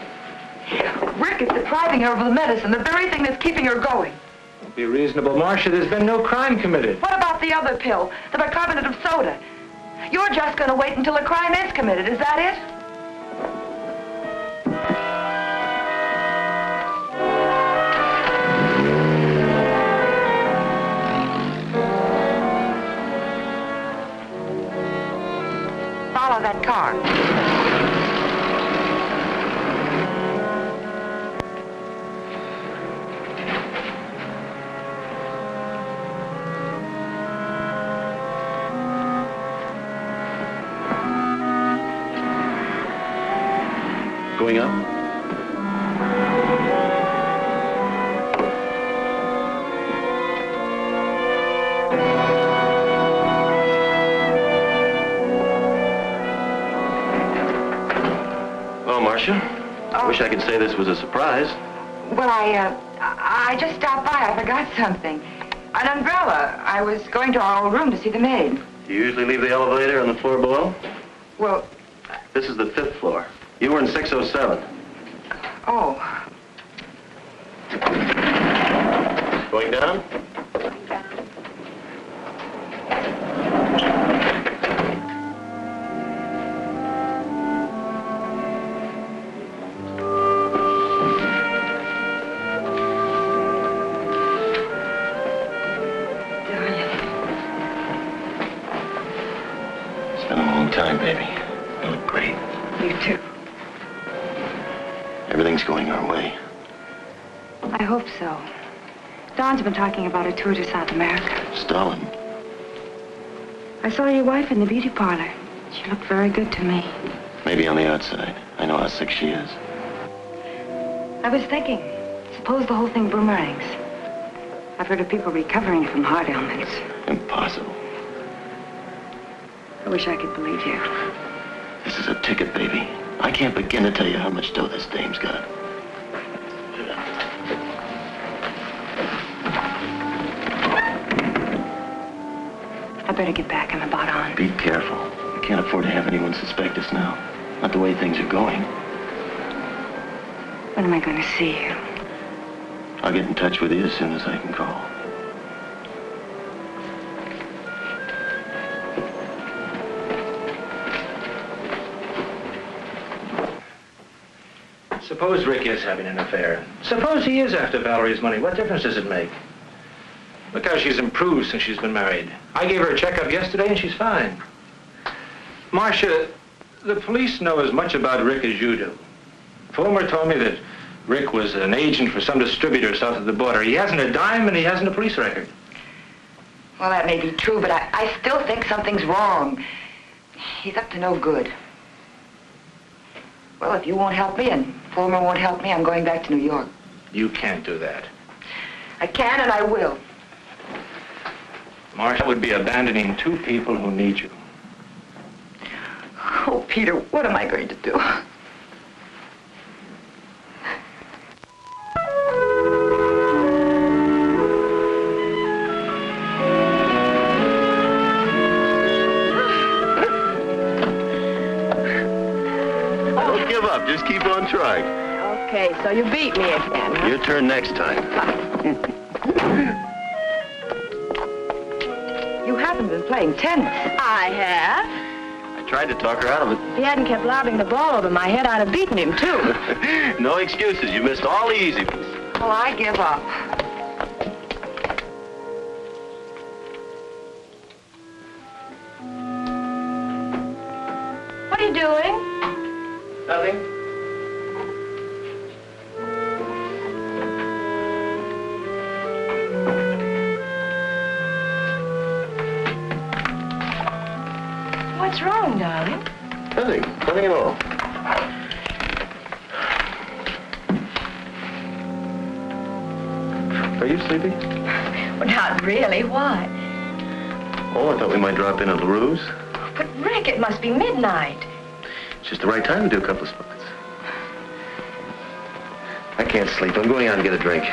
Rick is depriving her of the medicine, the very thing that's keeping her going. Don't be reasonable, Marsha. There's been no crime committed. What about the other pill, the bicarbonate of soda? You're just going to wait until a crime is committed, is that it? Follow that car. Going up? Well, Marsha, I wish I could say this was a surprise. Well, I just stopped by. I forgot something. An umbrella. I was going to our old room to see the maid. Do you usually leave the elevator on the floor below? Well, This is the 5th floor. You were in 607. oh. Going down? It's been a long time, baby. You look great. You too. Everything's going our way. I hope so. Don's been talking about a tour to South America. Stalin. I saw your wife in the beauty parlor. She looked very good to me. Maybe on the outside. I know how sick she is. I was thinking, suppose the whole thing boomerangs. I've heard of people recovering from heart ailments. Impossible. I wish I could believe you. This is a ticket, baby. I can't begin to tell you how much dough this dame's got. I better get back. I'm about on. Be careful. I can't afford to have anyone suspect us now. Not the way things are going. When am I going to see you? I'll get in touch with you as soon as I can call. Suppose Rick is having an affair. Suppose he is after Valerie's money. What difference does it make? Look how she's improved since she's been married. I gave her a checkup yesterday and she's fine. Marsha, the police know as much about Rick as you do. Fulmer told me that Rick was an agent for some distributor south of the border. He hasn't a dime and he hasn't a police record. Well, that may be true, but I still think something's wrong. He's up to no good. Well, if you won't help me and Fulmer won't help me, I'm going back to New York. You can't do that. I can and I will. Marsha would be abandoning two people who need you. Oh, Peter, what am I going to do? Don't give up. Just keep on trying. Okay, so you beat me again, huh? Your turn next time. You haven't been playing tennis. I have. I tried to talk her out of it. If he hadn't kept lobbing the ball over my head, I'd have beaten him, too. No excuses. You missed all the easy ones. Well, I give up. What are you doing? Nothing. What's wrong, darling? Nothing. Nothing at all. Are you sleepy? Well, not really. Why? Oh, I thought we might drop in at LaRue's. But, Rick, it must be midnight. It's just the right time to do a couple of spots. I can't sleep. I'm going out and get a drink.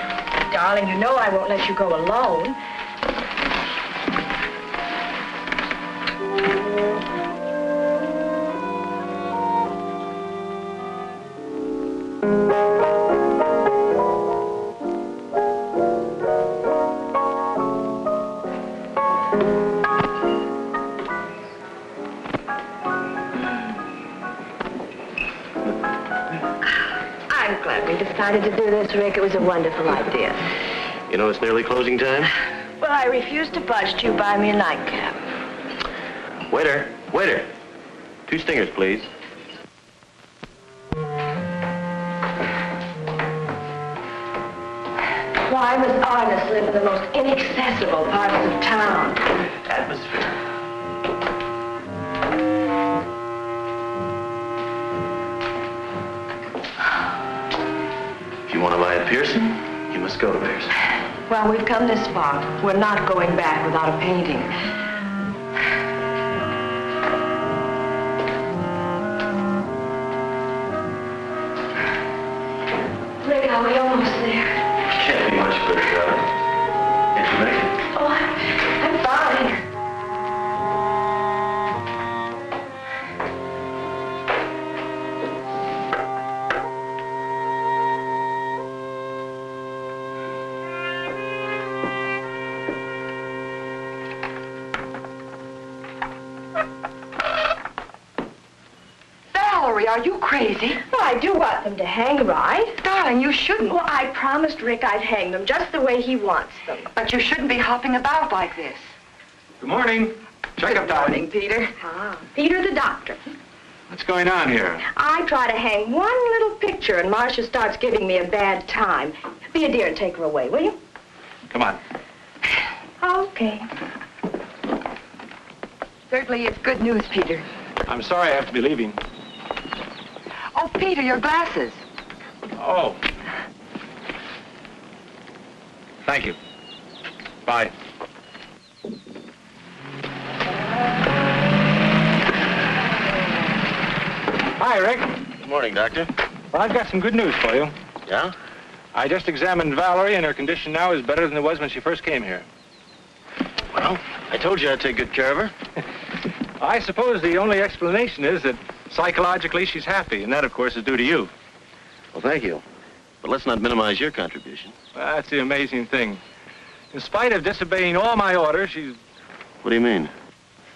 Darling, you know I won't let you go alone. Decided to do this, Rick. It was a wonderful idea. You know it's nearly closing time? Well, I refuse to budge till you buy me a nightcap. Waiter, waiter. 2 stingers, please. Why must artists live in the most inaccessible parts of town? Atmosphere. If you want to buy a piercing, you must go to Pearson. Well, we've come this far. We're not going back without a painting. Rick, are we almost there? Can't be much further, darling. Can't you make it? Oh, I'm fine. Valerie, are you crazy? Well, I do want them to hang, right? Darling, you shouldn't. Well, I promised Rick I'd hang them just the way he wants them. But you shouldn't be hopping about like this. Good morning. Checkup time. Morning, Peter. Ah, Peter the doctor. What's going on here? I try to hang one little picture and Marsha starts giving me a bad time. Be a dear and take her away, will you? Come on. Okay. Certainly it's good news, Peter. I'm sorry I have to be leaving. Oh, Peter, your glasses. Oh. Thank you. Bye. Hi, Rick. Good morning, Doctor. Well, I've got some good news for you. Yeah? I just examined Valerie, and her condition now is better than it was when she first came here. Well, I told you I'd take good care of her. I suppose the only explanation is that psychologically she's happy, and that, of course, is due to you. Well, thank you. But let's not minimize your contribution. Well, that's the amazing thing. In spite of disobeying all my orders, she's... What do you mean?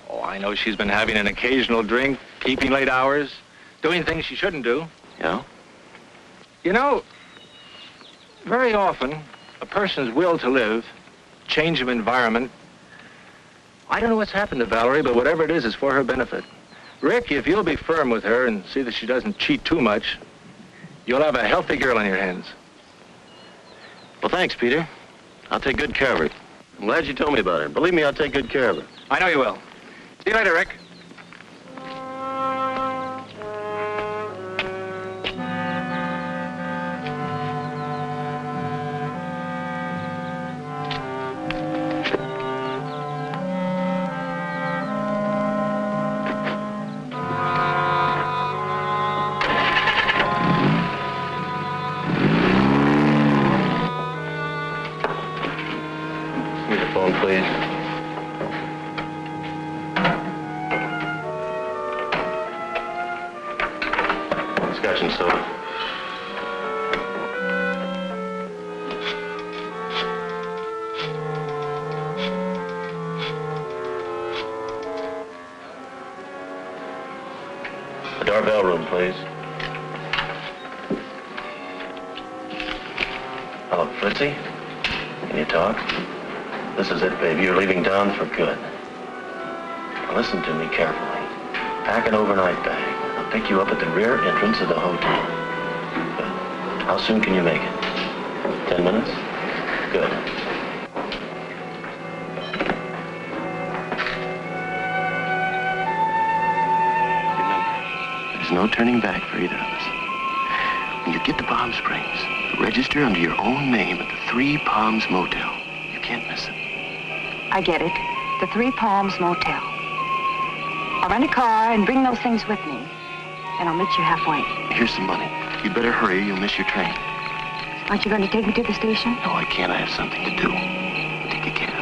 Oh, I know she's been having an occasional drink, keeping late hours, doing things she shouldn't do. Yeah? You know, very often, a person's will to live, change of environment, I don't know what's happened to Valerie, but whatever it is for her benefit. Rick, if you'll be firm with her and see that she doesn't cheat too much, you'll have a healthy girl on your hands. Well, thanks, Peter. I'll take good care of her. I'm glad you told me about her. Believe me, I'll take good care of her. I know you will. See you later, Rick. The Darvel room, please. Hello, Fritzi? Can you talk? This is it, baby. You're leaving town for good. Now listen to me carefully. Pack an overnight bag. I'll pick you up at the rear entrance of the hotel. Good. How soon can you make it? 10 minutes? Good. There's no turning back for either of us. When you get to Palm Springs, register under your own name at the Three Palms Motel. You can't miss it. I get it. The Three Palms Motel. I'll rent a car and bring those things with me. And I'll meet you halfway. Here's some money. You'd better hurry, you'll miss your train. Aren't you going to take me to the station? No, I can't. I have something to do. Take a cab.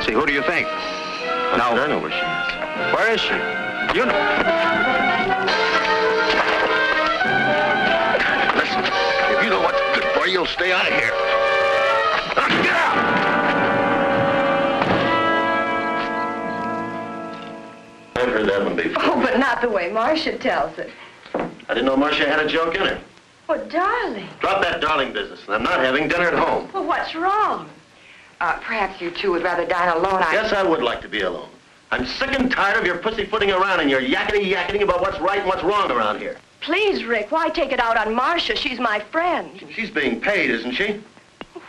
Who do you think? No. I know where she is. Where is she? You know. Listen, if you know what's good for you, you'll stay out of here. Now, get out! I've heard that one before. Oh, but not the way Marsha tells it. I didn't know Marsha had a joke in her. Oh, darling. Drop that darling business. I'm not having dinner at home. Well, what's wrong? Perhaps you two would rather dine alone. Yes, I would like to be alone. I'm sick and tired of your pussyfooting around and your yakety-yakety about what's right and what's wrong around here. Please, Rick, why take it out on Marsha? She's my friend. She's being paid, isn't she?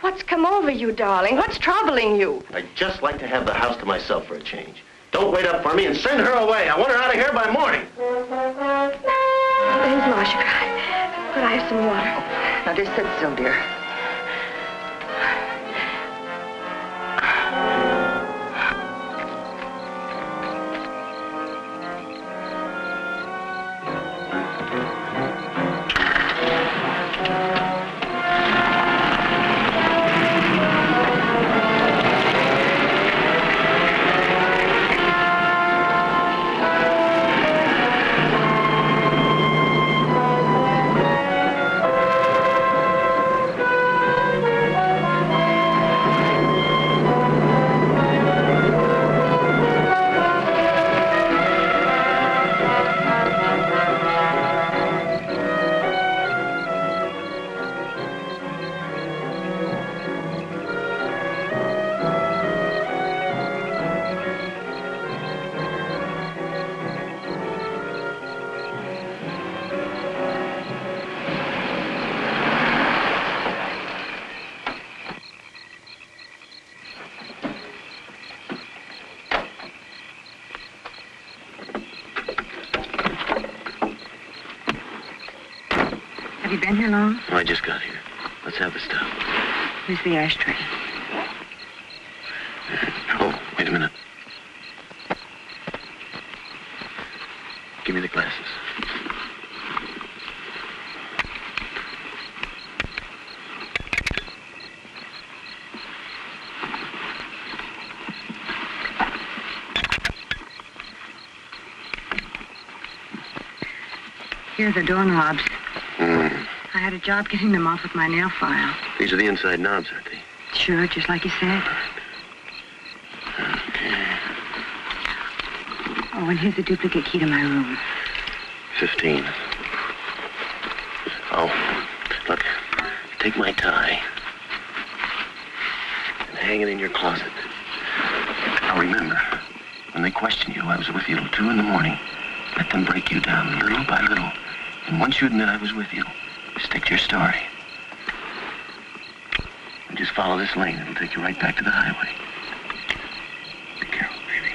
What's come over you, darling? What's troubling you? I'd just like to have the house to myself for a change. Don't wait up for me and send her away. I want her out of here by morning. There's Marsha. Could I have some water? Now, just sit still, dear. Have you been here long? Oh, I just got here. Let's have the stuff. Where's the ashtray? Oh, wait a minute. Give me the glasses. Here are the doorknobs. Hmm. I had a job getting them off with my nail file. These are the inside knobs, aren't they? Sure, just like you said. Okay. Oh, and here's a duplicate key to my room. 15. Oh, look, take my tie and hang it in your closet. Now remember, when they question you, I was with you till 2 in the morning. Let them break you down little by little. And once you admit I was with you, stick to your story. And just follow this lane. It'll take you right back to the highway. Be careful, baby.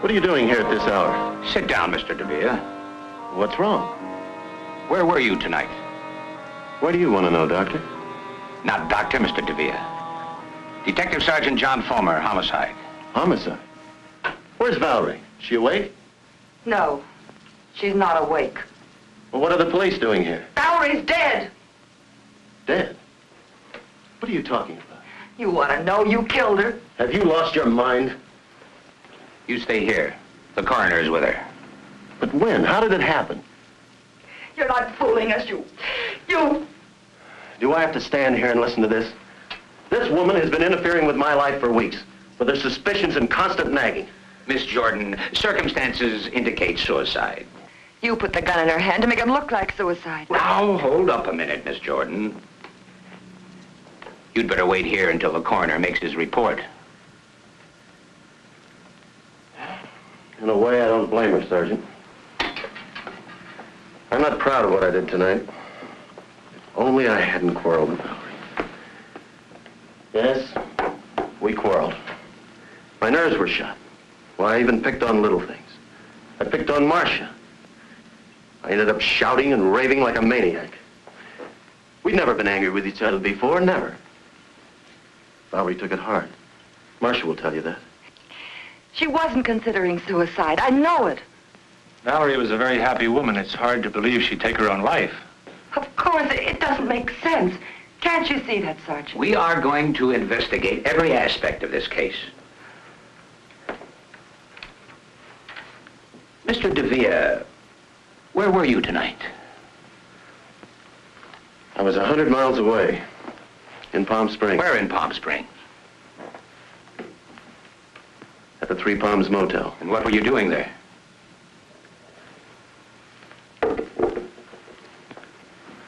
What are you doing here at this hour? Sit down, Mr. De Villa. What's wrong? Where were you tonight? Why do you want to know, Doctor? Not Doctor, Mr. De Villa. Detective Sergeant John Fulmer, homicide. Homicide? Where's Valerie? She awake? No, she's not awake. Well, what are the police doing here? Valerie's dead. Dead? What are you talking about? You want to know? You killed her. Have you lost your mind? You stay here. The coroner's with her. But when? How did it happen? You're not fooling us, you... Do I have to stand here and listen to this? This woman has been interfering with my life for weeks, with her suspicions and constant nagging. Miss Jordan, circumstances indicate suicide. You put the gun in her hand to make it look like suicide. Now, hold up a minute, Miss Jordan. You'd better wait here until the coroner makes his report. In a way, I don't blame her, Sergeant. I'm not proud of what I did tonight. If only I hadn't quarreled with Valerie. Yes, we quarreled. My nerves were shot. Well, I even picked on little things. I picked on Marsha. I ended up shouting and raving like a maniac. We'd never been angry with each other before, never. Valerie took it hard. Marsha will tell you that. She wasn't considering suicide. I know it. Valerie was a very happy woman. It's hard to believe she'd take her own life. Of course, it doesn't make sense. Can't you see that, Sergeant? We are going to investigate every aspect of this case. Mr. De Villa, where were you tonight? I was 100 miles away, in Palm Springs. Where in Palm Springs? At the Three Palms Motel. And what were you doing there?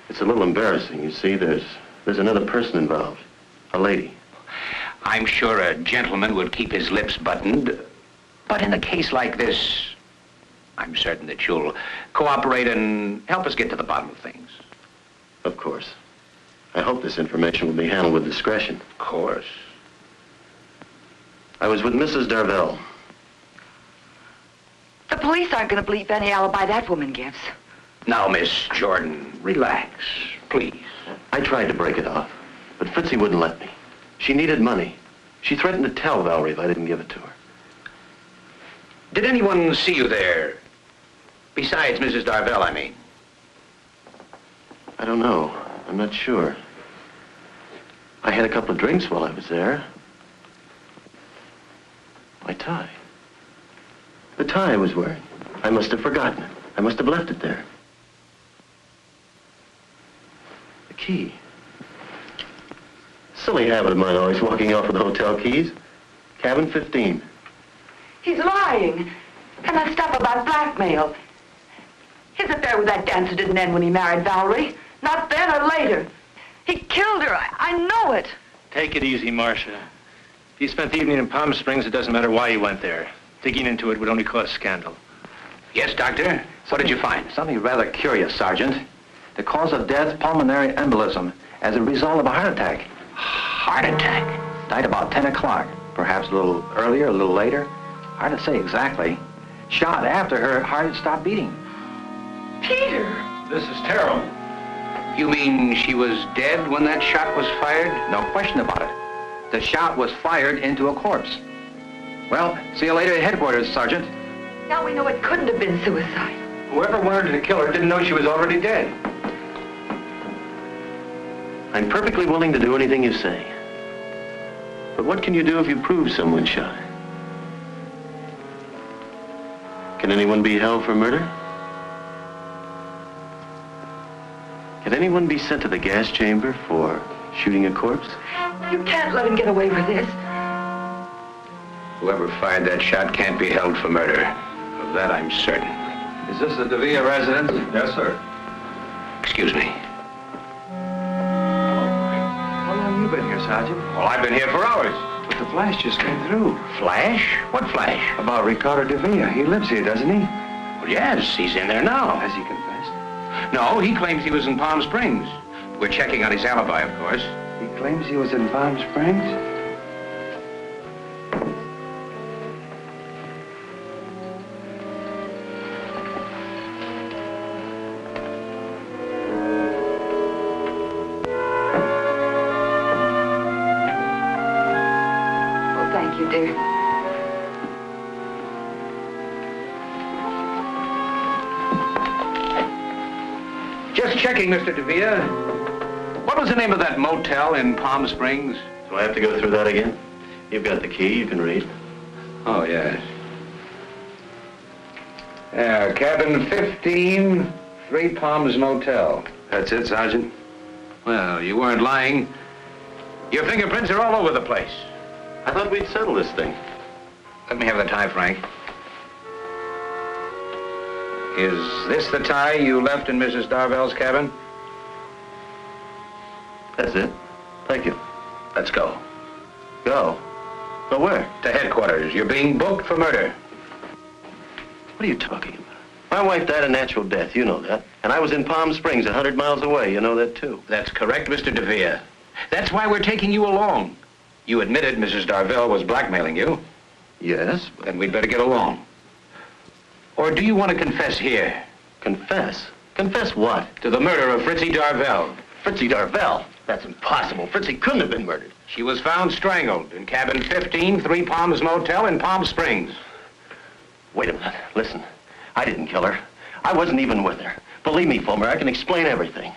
It's a little embarrassing. You see, there's another person involved. A lady. I'm sure a gentleman would keep his lips buttoned. But in a case like this, I'm certain that you'll cooperate and help us get to the bottom of things. Of course. I hope this information will be handled with discretion. Of course. I was with Mrs. Darvel. The police aren't going to believe any alibi that woman gives. Now, Miss Jordan, relax, please. I tried to break it off, but Fritzi wouldn't let me. She needed money. She threatened to tell Valerie if I didn't give it to her. Did anyone see you there? Besides Mrs. Darvel, I mean. I don't know. I'm not sure. I had a couple of drinks while I was there. My tie. The tie I was wearing. I must have forgotten it. I must have left it there. The key. Silly habit of mine, always walking off with hotel keys. Cabin 15. He's lying. And that stuff about blackmail. His affair with that dancer didn't end when he married Valerie. Not then or later. He killed her. I know it. Take it easy, Marsha. If you spent the evening in Palm Springs, it doesn't matter why you went there. Digging into it would only cause scandal. Yes, Doctor? What did you find? Something rather curious, Sergeant. The cause of death, pulmonary embolism, as a result of a heart attack. Heart attack? Died about 10 o'clock. Perhaps a little earlier, a little later. Hard to say exactly. Shot after her heart had stopped beating. Peter! This is terrible. You mean she was dead when that shot was fired? No question about it. The shot was fired into a corpse. Well, see you later at headquarters, Sergeant. Now we know it couldn't have been suicide. Whoever wanted to kill her didn't know she was already dead. I'm perfectly willing to do anything you say. But what can you do if you prove someone shot her? Can anyone be held for murder? Can anyone be sent to the gas chamber for shooting a corpse? You can't let him get away with this. Whoever fired that shot can't be held for murder. Of that I'm certain. Is this the De Villa residence? Yes, sir. Excuse me. How long have you been here, Sergeant? Well, I've been here for hours. But the flash just came through. Flash? What flash? About Ricardo De Villa. He lives here, doesn't he? Well, yes, he's in there now. Has he confessed? No, he claims he was in Palm Springs. We're checking on his alibi, of course. He claims he was in Palm Springs? dear. Just checking, Mr. De Villa. What was the name of that motel in Palm Springs? Do I have to go through that again? You've got the key, you can read. Oh, yes. Cabin 15, Three Palms Motel. That's it, Sergeant. Well, you weren't lying. Your fingerprints are all over the place. I thought we'd settle this thing. Let me have the tie, Frank. Is this the tie you left in Mrs. Darvel's cabin? That's it. Thank you. Let's go. Go? Go where? To headquarters. You're being booked for murder. What are you talking about? My wife died a natural death, you know that. And I was in Palm Springs, 100 miles away, you know that too. That's correct, Mr. De Villa. That's why we're taking you along. You admitted Mrs. Darvel was blackmailing you. Yes, but... Then we'd better get along. Or do you want to confess here? Confess? Confess what? To the murder of Fritzi Darvel. Fritzi Darvel? That's impossible. Fritzi couldn't have been murdered. She was found strangled in cabin 15, Three Palms Motel in Palm Springs. Wait a minute. Listen. I didn't kill her. I wasn't even with her. Believe me, Fulmer, I can explain everything.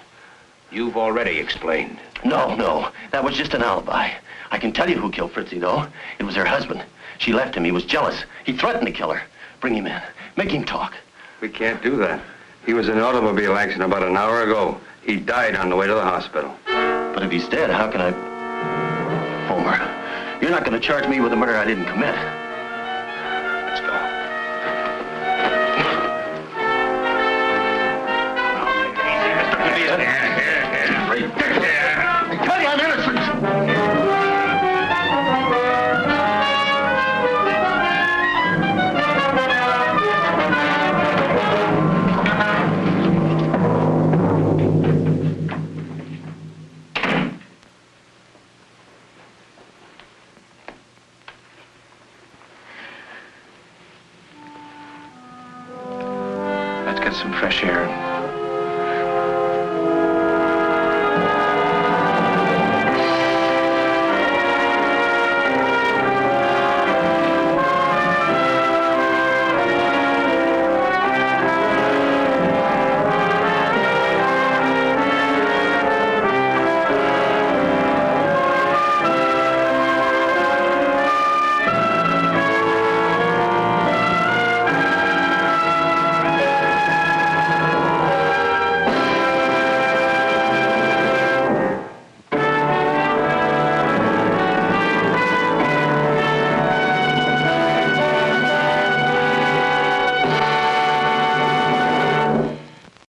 You've already explained. No. That was just an alibi. I can tell you who killed Fritzi, though. It was her husband. She left him. He was jealous. He threatened to kill her. Bring him in. Make him talk. We can't do that. He was in an automobile accident about an hour ago. He died on the way to the hospital. But if he's dead, how can I... Fulmer, you're not going to charge me with a murder I didn't commit. Let's go. I tell you I'm innocent! Let's get some fresh air.